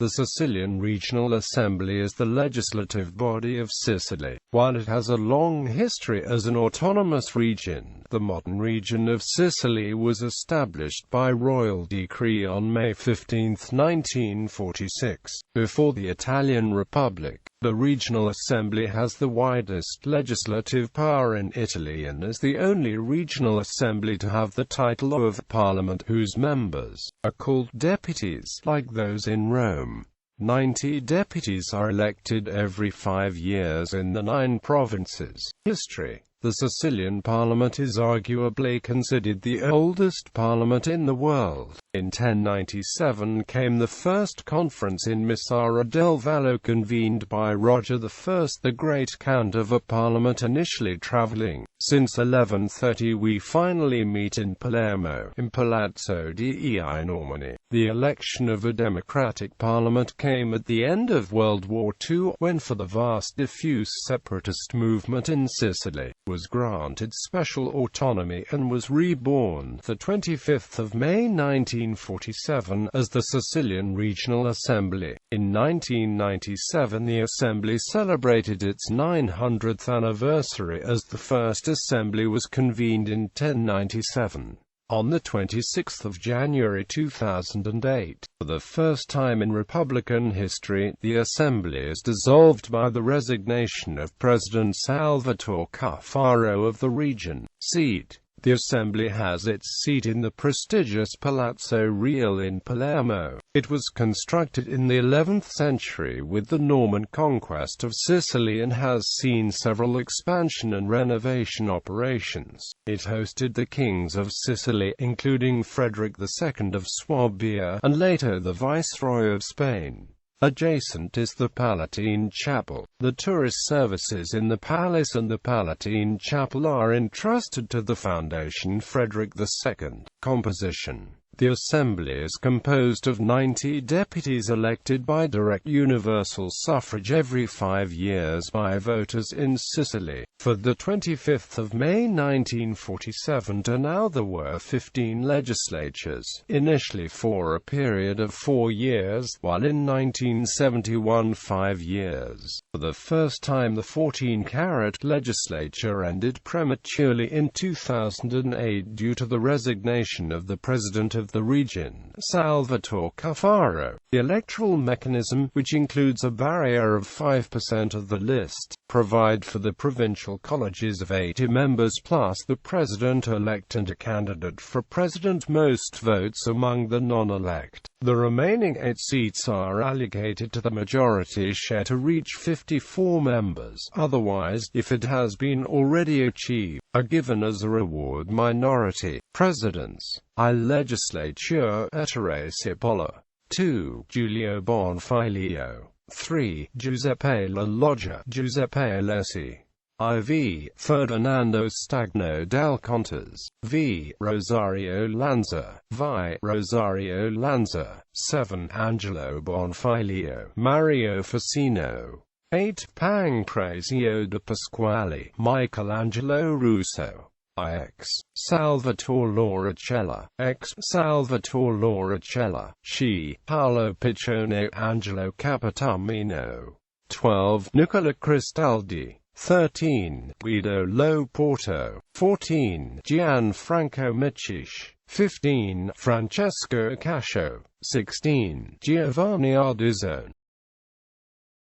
The Sicilian Regional Assembly is the legislative body of Sicily. While it has a long history as an autonomous region, the modern region of Sicily was established by royal decree on May 15, 1946. Before the Italian Republic, the Regional Assembly has the widest legislative power in Italy and is the only regional assembly to have the title of parliament, whose members are called deputies, like those in Rome. 90 deputies are elected every 5 years in the 9 provinces. History. The Sicilian parliament is arguably considered the oldest parliament in the world. In 1097 came the first conference in Massara del Vallo, convened by Roger I, the Great, Count of a parliament initially travelling. Since 1130 we finally meet in Palermo, in Palazzo dei Normanni. The election of a democratic parliament came at the end of World War II, when for the vast diffuse separatist movement in Sicily was granted special autonomy and was reborn the 25th of May 1947 as the Sicilian Regional Assembly. In 1997 the Assembly celebrated its 900th anniversary, as the first Assembly was convened in 1097. On the 26th of January 2008, for the first time in Republican history, the Assembly is dissolved by the resignation of President Salvatore Cuffaro of the region. Seat. The Assembly has its seat in the prestigious Palazzo Reale in Palermo. It was constructed in the 11th century with the Norman conquest of Sicily and has seen several expansion and renovation operations. It hosted the kings of Sicily, including Frederick II of Swabia, and later the Viceroy of Spain. Adjacent is the Palatine Chapel. The tourist services in the palace and the Palatine Chapel are entrusted to the Foundation Frederick II. Composition. The Assembly is composed of 90 deputies elected by direct universal suffrage every 5 years by voters in Sicily. For the 25th of May 1947 to now there were 15 legislatures, initially for a period of 4 years, while in 1971 5 years. For the first time the 14-carat legislature ended prematurely in 2008 due to the resignation of the president of the region, Salvatore Cuffaro. The electoral mechanism, which includes a barrier of 5% of the list, provide for the provincial colleges of 80 members plus the president-elect and a candidate for president, most votes among the non-elect. The remaining 8 seats are allocated to the majority share to reach 54 members. Otherwise, if it has been already achieved, are given as a reward minority presidents. I legislature Ettore Cipolla. 2. Giulio Bonfiglio. 3. Giuseppe La Loggia, Giuseppe Alessi. IV. Ferdinando Stagno dal Contes. V. Rosario Lanza. Vi. Rosario Lanza. 7. Angelo Bonfiglio. Mario Facino. 8. Pancrazio de Pasquale. Michelangelo Russo. X. Salvatore Lauricella. X. Salvatore Lauricella. She. Paolo Piccione. Angelo Capitamino. 12. Nicola Cristaldi. 13. Guido Lo Porto. 14. Gianfranco Michish. 15. Francesco Cascio. 16. Giovanni Ardizone.